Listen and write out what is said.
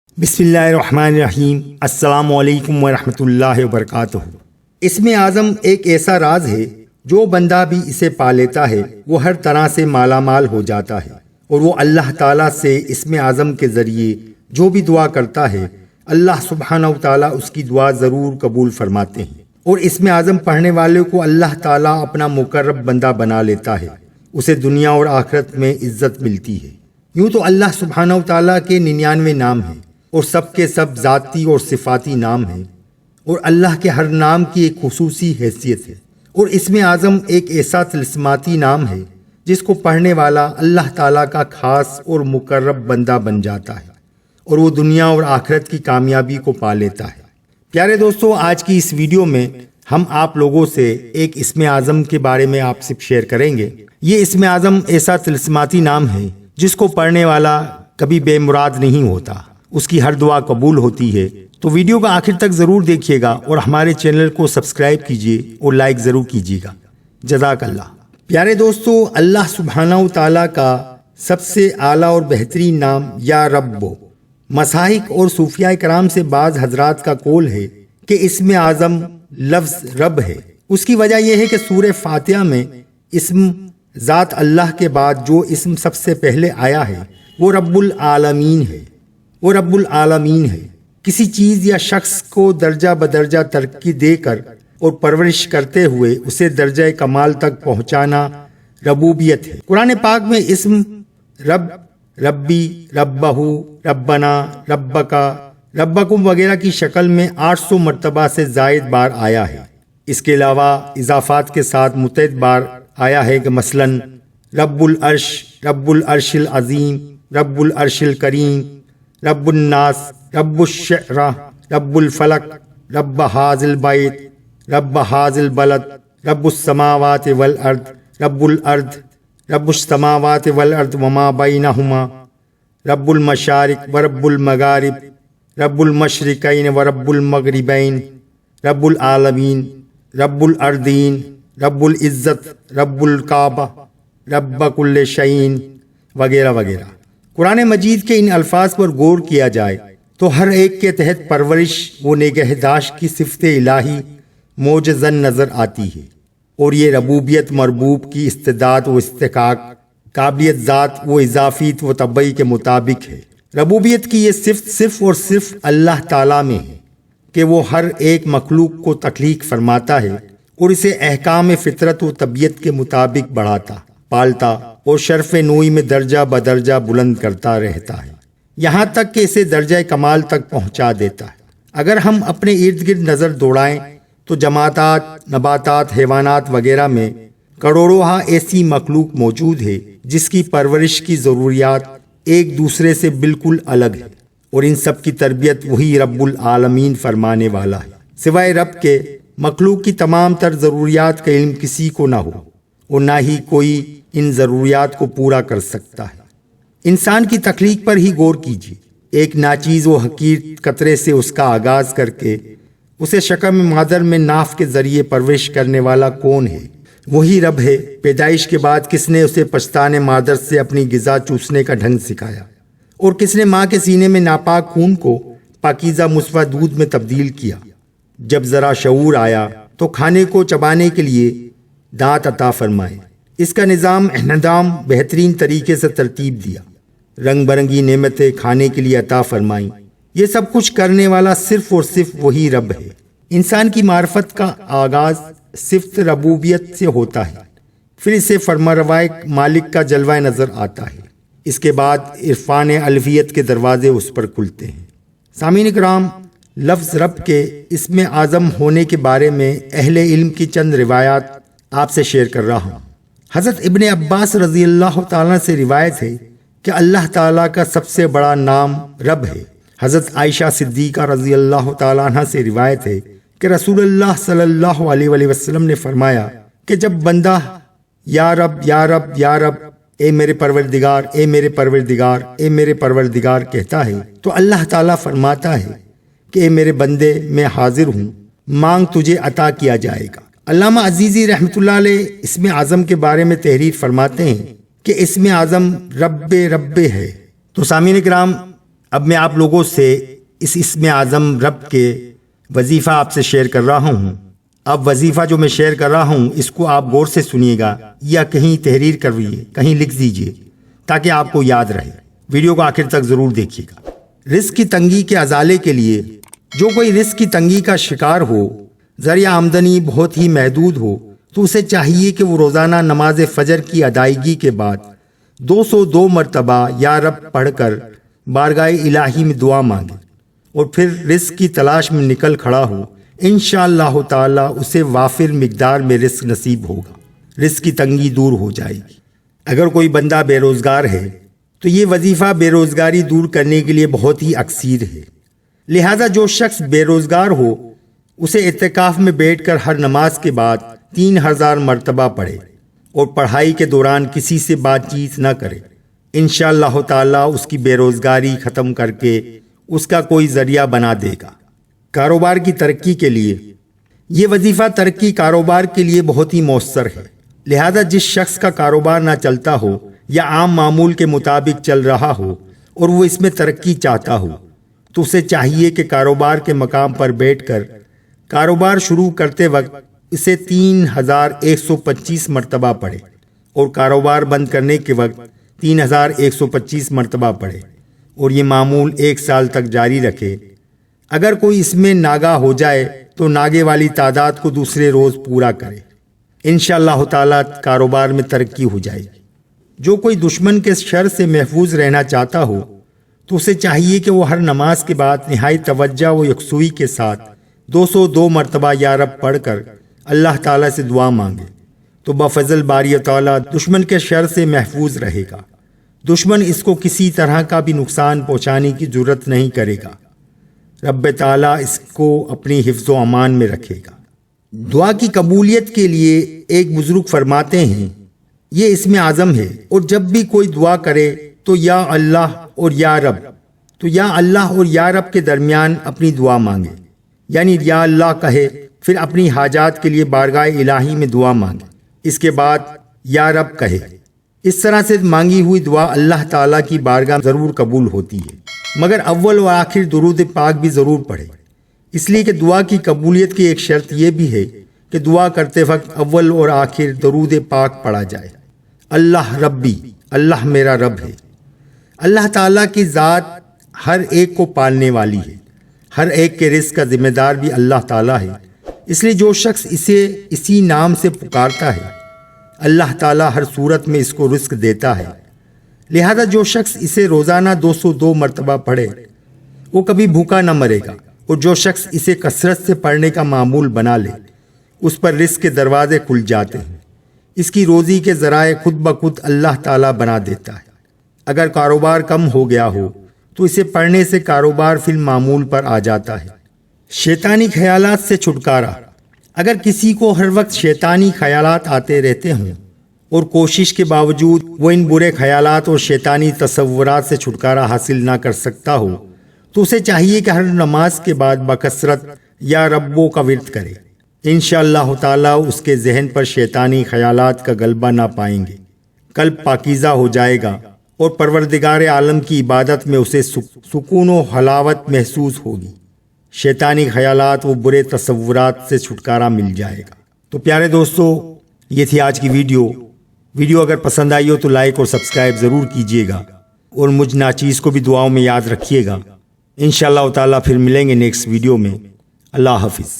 بسم اللہ الرحمن الرحیم۔ السلام علیکم ورحمۃ اللہ وبرکاتہ۔ اسم اعظم ایک ایسا راز ہے جو بندہ بھی اسے پا لیتا ہے وہ ہر طرح سے مالا مال ہو جاتا ہے، اور وہ اللہ تعالیٰ سے اسم اعظم کے ذریعے جو بھی دعا کرتا ہے اللہ سبحانہ و تعالیٰ اس کی دعا ضرور قبول فرماتے ہیں، اور اسم اعظم پڑھنے والے کو اللہ تعالیٰ اپنا مقرب بندہ بنا لیتا ہے، اسے دنیا اور آخرت میں عزت ملتی ہے۔ یوں تو اللہ سبحانہ و تعالیٰ کے 99 نام ہیں اور سب کے سب ذاتی اور صفاتی نام ہیں، اور اللہ کے ہر نام کی ایک خصوصی حیثیت ہے، اور اسم اعظم ایک ایسا طلسماتی نام ہے جس کو پڑھنے والا اللہ تعالیٰ کا خاص اور مقرب بندہ بن جاتا ہے، اور وہ دنیا اور آخرت کی کامیابی کو پا لیتا ہے۔ پیارے دوستو، آج کی اس ویڈیو میں ہم آپ لوگوں سے ایک اسم اعظم کے بارے میں آپ سے شیئر کریں گے۔ یہ اسم اعظم ایسا طلسماتی نام ہے جس کو پڑھنے والا کبھی بے مراد نہیں ہوتا، اس کی ہر دعا قبول ہوتی ہے۔ تو ویڈیو کا آخر تک ضرور دیکھیے گا اور ہمارے چینل کو سبسکرائب کیجیے اور لائک ضرور کیجیے گا۔ جزاک اللہ۔ پیارے دوستو، اللہ سبحانہ و تعالیٰ کا سب سے اعلیٰ اور بہترین نام یا رب و مصاحف اور صوفیاء کرام سے بعض حضرات کا قول ہے کہ اسم اعظم لفظ رب ہے۔ اس کی وجہ یہ ہے کہ سورہ فاتحہ میں اسم ذات اللہ کے بعد جو اسم سب سے پہلے آیا ہے وہ رب العالمین ہے۔ وہ رب العالمین ہے۔ کسی چیز یا شخص کو درجہ بدرجہ ترقی دے کر اور پرورش کرتے ہوئے اسے درجہ کمال تک پہنچانا ربوبیت ہے۔ قرآن پاک میں اسم رب، ربی، ربہ، ربنا، ربکا، ربکم وغیرہ کی شکل میں 800 مرتبہ سے زائد بار آیا ہے۔ اس کے علاوہ اضافات کے ساتھ متعدد بار آیا ہے کہ مثلاً رب العرش، رب العرش العظیم، رب العرش الکریم، رب الناس، رب الشعرا، رب الفلق، رب حاذ البیت، رب حاذ البلد، رب السماوات والارض، رب الارض، رب السماوات والارض وما بینہما، رب المشارق ورب المغارب، رب المشرقین ورب المغربین، رب العالمین، رب الارضین، رب العزت، رب الکعبہ، رب کل شیء وغیرہ وغیرہ۔ قرآن مجید کے ان الفاظ پر غور کیا جائے تو ہر ایک کے تحت پرورش و نگہداشت کی صفت الہی موجزن نظر آتی ہے، اور یہ ربوبیت مربوب کی استعداد و استحقاق، قابلیت ذات و اضافیت و طبعی کے مطابق ہے۔ ربوبیت کی یہ صفت صرف اور صرف اللہ تعالیٰ میں ہے کہ وہ ہر ایک مخلوق کو تخلیق فرماتا ہے اور اسے احکام فطرت و طبیعت کے مطابق بڑھاتا، پالتا اور شرف نوعی میں درجہ بدرجہ بلند کرتا رہتا ہے، یہاں تک کہ اسے درجہ کمال تک پہنچا دیتا ہے۔ اگر ہم اپنے ارد گرد نظر دوڑائیں تو جمادات، نباتات، حیوانات وغیرہ میں کروڑوں ایسی مخلوق موجود ہے جس کی پرورش کی ضروریات ایک دوسرے سے بالکل الگ ہے، اور ان سب کی تربیت وہی رب العالمین فرمانے والا ہے۔ سوائے رب کے مخلوق کی تمام تر ضروریات کا علم کسی کو نہ ہو، اور نہ ہی کوئی ان ضروریات کو پورا کر سکتا ہے۔ انسان کی تخلیق پر ہی غور کیجیے۔ ایک ناچیز و حقیر قطرے سے اس کا آغاز کر کے اسے شکم مادر میں ناف کے ذریعے پرورش کرنے والا کون ہے؟ وہی رب ہے۔ پیدائش کے بعد کس نے اسے پشتان مادر سے اپنی غذا چوسنے کا ڈھنگ سکھایا، اور کس نے ماں کے سینے میں ناپاک خون کو پاکیزہ مصفا دودھ میں تبدیل کیا؟ جب ذرا شعور آیا تو کھانے کو چبانے کے لیے دانت عطا فرمائے، اس کا نظام انہدام بہترین طریقے سے ترتیب دیا، رنگ برنگی نعمتیں کھانے کے لیے عطا فرمائیں۔ یہ سب کچھ کرنے والا صرف اور صرف وہی رب ہے۔ انسان کی معرفت کا آغاز صفت ربوبیت سے ہوتا ہے، پھر اسے فرمانروائے مالک کا جلوہ نظر آتا ہے، اس کے بعد عرفان الوہیت کے دروازے اس پر کھلتے ہیں۔ سامعین کرام، لفظ رب کے اسم اعظم ہونے کے بارے میں اہل علم کی چند روایات آپ سے شیئر کر رہا ہوں۔ حضرت ابن عباس رضی اللہ تعالیٰ سے روایت ہے کہ اللہ تعالیٰ کا سب سے بڑا نام رب ہے۔ حضرت عائشہ صدیقہ رضی اللہ تعالیٰ عنہ سے روایت ہے کہ رسول اللہ صلی اللہ علیہ وآلہ وسلم نے فرمایا کہ جب بندہ یا رب یا رب یا رب، اے میرے پروردگار، اے میرے پروردگار، اے میرے پروردگار کہتا ہے تو اللہ تعالیٰ فرماتا ہے کہ اے میرے بندے، میں حاضر ہوں، مانگ تجھے عطا کیا جائے گا۔ علامہ عزیزی رحمۃ اللہ علیہ اسم اعظم کے بارے میں تحریر فرماتے ہیں کہ اسم اعظم رب رب ہے۔ تو سامعین کرام، اب میں آپ لوگوں سے اس اسم اعظم رب کے وظیفہ آپ سے شیئر کر رہا ہوں۔ اب وظیفہ جو میں شیئر کر رہا ہوں اس کو آپ غور سے سنیے گا یا کہیں تحریر کرویے، کہیں لکھ دیجئے تاکہ آپ کو یاد رہے۔ ویڈیو کو آخر تک ضرور دیکھیے گا۔ رزق کی تنگی کے ازالے کے لیے جو کوئی رزق کی تنگی کا شکار ہو، ذریعہ آمدنی بہت ہی محدود ہو، تو اسے چاہیے کہ وہ روزانہ نماز فجر کی ادائیگی کے بعد 202 مرتبہ یا رب پڑھ کر بارگاہ الہی میں دعا مانگے اور پھر رزق کی تلاش میں نکل کھڑا ہو۔ انشاءاللہ تعالی اسے وافر مقدار میں رزق نصیب ہوگا، رزق کی تنگی دور ہو جائے گی۔ اگر کوئی بندہ بے روزگار ہے تو یہ وظیفہ بے روزگاری دور کرنے کے لیے بہت ہی اکثیر ہے، لہذا جو شخص بے روزگار ہو اسے اعتکاف میں بیٹھ کر ہر نماز کے بعد 3000 مرتبہ پڑھے اور پڑھائی کے دوران کسی سے بات چیت نہ کرے۔ انشاءاللہ تعالی اس کی بے روزگاری ختم کر کے اس کا کوئی ذریعہ بنا دے گا۔ کاروبار کی ترقی کے لیے یہ وظیفہ ترقی کاروبار کے لیے بہت ہی مؤثر ہے، لہذا جس شخص کا کاروبار نہ چلتا ہو یا عام معمول کے مطابق چل رہا ہو اور وہ اس میں ترقی چاہتا ہو تو اسے چاہیے کہ کاروبار کے مقام پر بیٹھ کر کاروبار شروع کرتے وقت اسے 3125 مرتبہ پڑھے اور کاروبار بند کرنے کے وقت 3125 مرتبہ پڑھے اور یہ معمول 1 سال تک جاری رکھے۔ اگر کوئی اس میں ناگا ہو جائے تو ناگے والی تعداد کو دوسرے روز پورا کرے، انشاءاللہ تعالی کاروبار میں ترقی ہو جائے گی۔ جو کوئی دشمن کے شر سے محفوظ رہنا چاہتا ہو تو اسے چاہیے کہ وہ ہر نماز کے بعد نہایت توجہ و یکسوئی کے ساتھ 202 مرتبہ یا رب پڑھ کر اللہ تعالیٰ سے دعا مانگے، تو بفضل باری تعالیٰ دشمن کے شر سے محفوظ رہے گا۔ دشمن اس کو کسی طرح کا بھی نقصان پہنچانے کی جرت نہیں کرے گا، رب تعالیٰ اس کو اپنی حفظ و امان میں رکھے گا۔ دعا کی قبولیت کے لیے ایک بزرگ فرماتے ہیں یہ اسم اعظم ہے، اور جب بھی کوئی دعا کرے تو یا اللہ اور یا رب، تو یا اللہ اور یا رب کے درمیان اپنی دعا مانگے، یعنی یا اللہ کہے پھر اپنی حاجات کے لیے بارگاہ الہی میں دعا مانگے، اس کے بعد یا رب کہے۔ اس طرح سے مانگی ہوئی دعا اللہ تعالیٰ کی بارگاہ ضرور قبول ہوتی ہے، مگر اول و آخر درود پاک بھی ضرور پڑھے، اس لیے کہ دعا کی قبولیت کی ایک شرط یہ بھی ہے کہ دعا کرتے وقت اول اور آخر درود پاک پڑھا جائے۔ اللہ ربی، اللہ میرا رب ہے۔ اللہ تعالیٰ کی ذات ہر ایک کو پالنے والی ہے، ہر ایک کے رزق کا ذمہ دار بھی اللہ تعالیٰ ہے، اس لیے جو شخص اسے اسی نام سے پکارتا ہے اللہ تعالیٰ ہر صورت میں اس کو رزق دیتا ہے۔ لہذا جو شخص اسے روزانہ 202 مرتبہ پڑھے وہ کبھی بھوکا نہ مرے گا، اور جو شخص اسے کثرت سے پڑھنے کا معمول بنا لے اس پر رزق کے دروازے کھل جاتے ہیں، اس کی روزی کے ذرائع خود بخود اللہ تعالیٰ بنا دیتا ہے۔ اگر کاروبار کم ہو گیا ہو تو اسے پڑھنے سے کاروبار فی المعمول پر آ جاتا ہے۔ شیطانی خیالات سے چھٹکارا، اگر کسی کو ہر وقت شیطانی خیالات آتے رہتے ہوں اور کوشش کے باوجود وہ ان برے خیالات اور شیطانی تصورات سے چھٹکارا حاصل نہ کر سکتا ہو تو اسے چاہیے کہ ہر نماز کے بعد بکثرت یا ربو کا ورد کرے، انشاءاللہ تعالیٰ اس کے ذہن پر شیطانی خیالات کا غلبہ نہ پائیں گے، قلب پاکیزہ ہو جائے گا اور پروردگار عالم کی عبادت میں اسے سکون و حلاوت محسوس ہوگی، شیطانی خیالات و برے تصورات سے چھٹکارا مل جائے گا۔ تو پیارے دوستو، یہ تھی آج کی ویڈیو اگر پسند آئی ہو تو لائک اور سبسکرائب ضرور کیجیے گا، اور مجھ ناچیز کو بھی دعاؤں میں یاد رکھیے گا۔ انشاءاللہ تعالیٰ پھر ملیں گے نیکسٹ ویڈیو میں۔ اللہ حافظ۔